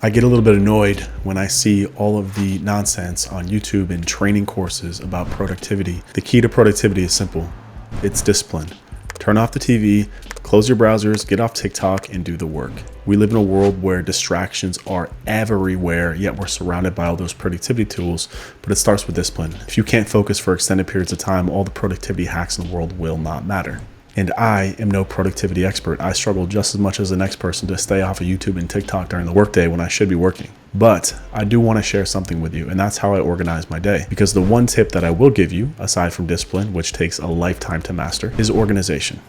I get a little bit annoyed when I see all of the nonsense on YouTube and training courses about productivity. The key to productivity is simple. It's discipline. Turn off the TV, close your browsers, get off TikTok, and do the work. We live in a world where distractions are everywhere, yet we're surrounded by all those productivity tools, but it starts with discipline. If you can't focus for extended periods of time, all the productivity hacks in the world will not matter. And I am no productivity expert. I struggle just as much as the next person to stay off of YouTube and TikTok during the workday when I should be working. But I do want to share something with you, and that's how I organize my day. Because the one tip that I will give you, aside from discipline, which takes a lifetime to master, is organization.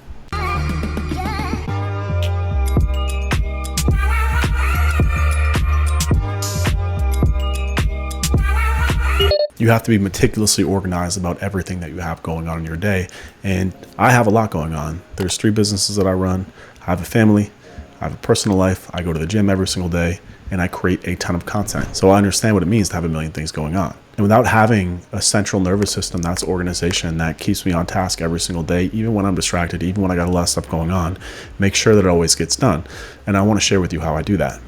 You have to be meticulously organized about everything that you have going on in your day. And I have a lot going on. There's 3 businesses that I run. I have a family, I have a personal life, I go to the gym every single day, and I create a ton of content. So I understand what it means to have a million things going on. And without having a central nervous system, that's organization, that keeps me on task every single day, even when I'm distracted, even when I got a lot of stuff going on, make sure that it always gets done. And I want to share with you how I do that.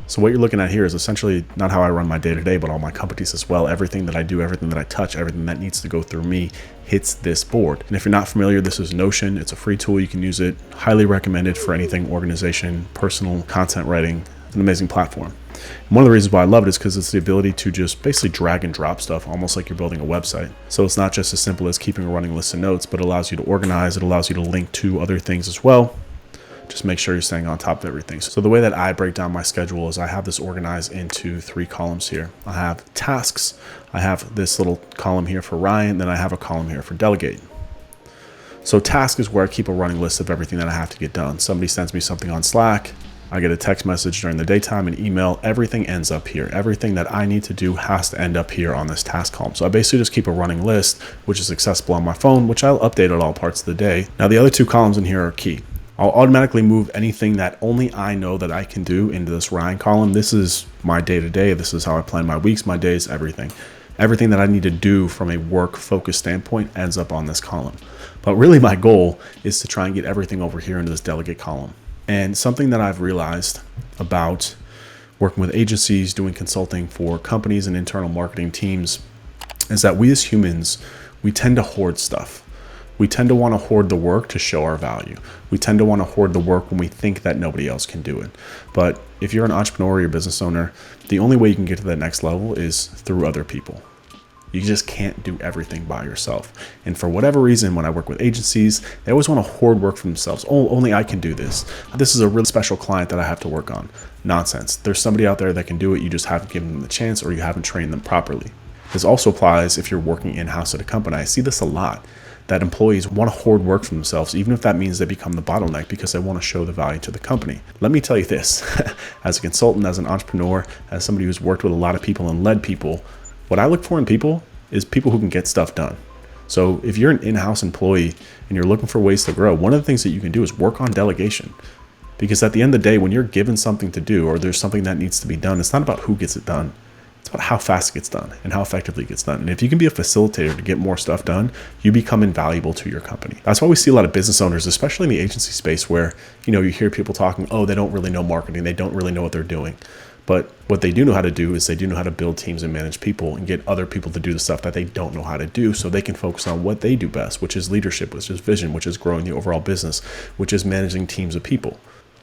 So what you're looking at here is essentially not how I run my day-to-day, but all my companies as well. Everything that I do, everything that I touch, everything that needs to go through me hits this board. And if you're not familiar, this is Notion. It's a free tool. You can use it. Highly recommended for anything organization, personal content writing. It's an amazing platform. And one of the reasons why I love it is because it's the ability to just basically drag and drop stuff, almost like you're building a website. So it's not just as simple as keeping a running list of notes, but it allows you to organize. It allows you to link to other things as well. Just make sure you're staying on top of everything. So the way that I break down my schedule is I have this organized into 3 columns here. I have tasks, I have this little column here for Ryan, then I have a column here for Delegate. So task is where I keep a running list of everything that I have to get done. Somebody sends me something on Slack, I get a text message during the daytime, an email, everything ends up here. Everything that I need to do has to end up here on this task column. So I basically just keep a running list, which is accessible on my phone, which I'll update at all parts of the day. Now the other 2 columns in here are key. I'll automatically move anything that only I know that I can do into this Ryan column. This is my day-to-day. This is how I plan my weeks, my days, everything. Everything that I need to do from a work-focused standpoint ends up on this column. But really my goal is to try and get everything over here into this Delegate column. And something that I've realized about working with agencies, doing consulting for companies and internal marketing teams is that we as humans, we tend to hoard stuff. We tend to want to hoard the work to show our value. We tend to want to hoard the work when we think that nobody else can do it. But if you're an entrepreneur or you're a business owner, the only way you can get to that next level is through other people. You just can't do everything by yourself. And for whatever reason, when I work with agencies, they always want to hoard work for themselves. Oh, only I can do this. This is a really special client that I have to work on. Nonsense. There's somebody out there that can do it. You just haven't given them the chance or you haven't trained them properly. This also applies if you're working in-house at a company. I see this a lot. That employees want to hoard work for themselves, even if that means they become the bottleneck because they want to show the value to the company. Let me tell you this, as a consultant, as an entrepreneur, as somebody who's worked with a lot of people and led people, what I look for in people is people who can get stuff done. So if you're an in-house employee and you're looking for ways to grow, one of the things that you can do is work on delegation. Because at the end of the day, when you're given something to do or there's something that needs to be done, it's not about who gets it done. It's about how fast it gets done and how effectively it gets done. And if you can be a facilitator to get more stuff done, you become invaluable to your company. That's why we see a lot of business owners, especially in the agency space where, you hear people talking, oh, they don't really know marketing. They don't really know what they're doing. But what they do know how to do is they do know how to build teams and manage people and get other people to do the stuff that they don't know how to do so they can focus on what they do best, which is leadership, which is vision, which is growing the overall business, which is managing teams of people.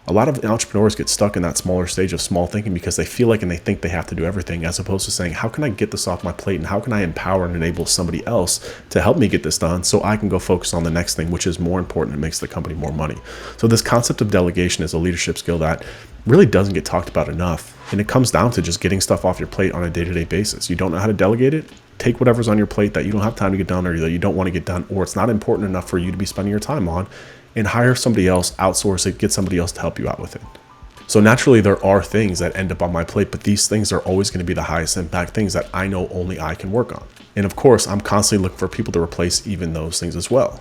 A lot of entrepreneurs get stuck in that smaller stage of small thinking because they feel like and they think they have to do everything, as opposed to saying, how can I get this off my plate and how can I empower and enable somebody else to help me get this done so I can go focus on the next thing, which is more important and makes the company more money. So this concept of delegation is a leadership skill that really doesn't get talked about enough. And it comes down to just getting stuff off your plate on a day-to-day basis. You don't know how to delegate it? Take whatever's on your plate that you don't have time to get done or that you don't want to get done, or it's not important enough for you to be spending your time on, and hire somebody else, outsource it, get somebody else to help you out with it. So naturally, there are things that end up on my plate, but these things are always going to be the highest impact things that I know only I can work on. And of course, I'm constantly looking for people to replace even those things as well.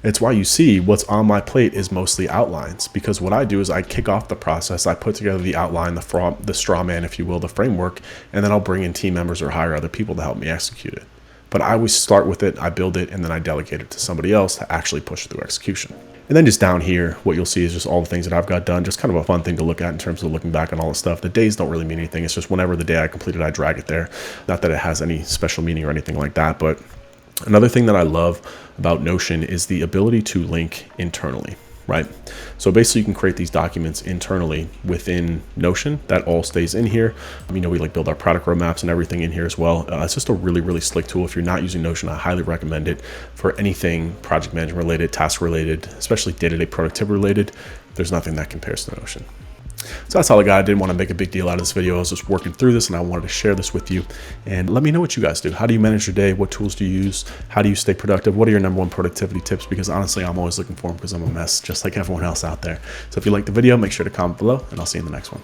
It's why you see what's on my plate is mostly outlines, because what I do is I kick off the process, I put together the outline, the straw man, if you will, the framework, and then I'll bring in team members or hire other people to help me execute it. But I always start with it, I build it, and then I delegate it to somebody else to actually push through execution. And then just down here, what you'll see is just all the things that I've got done, just kind of a fun thing to look at in terms of looking back on all the stuff. The days don't really mean anything. It's just whenever the day I completed, I drag it there. Not that it has any special meaning or anything like that, but another thing that I love about Notion is the ability to link internally, right? So basically you can create these documents internally within Notion that all stays in here. We like build our product roadmaps and everything in here as well. It's just a really, really slick tool. If you're not using Notion, I highly recommend it for anything project management related, task related, especially day-to-day productivity related. There's nothing that compares to Notion. So that's all I got. I didn't want to make a big deal out of this video. I was just working through this and I wanted to share this with you. And let me know what you guys do. How do you manage your day? What tools do you use? How do you stay productive? What are your number one productivity tips? Because honestly, I'm always looking for them because I'm a mess, just like everyone else out there. So if you liked the video, make sure to comment below and I'll see you in the next one.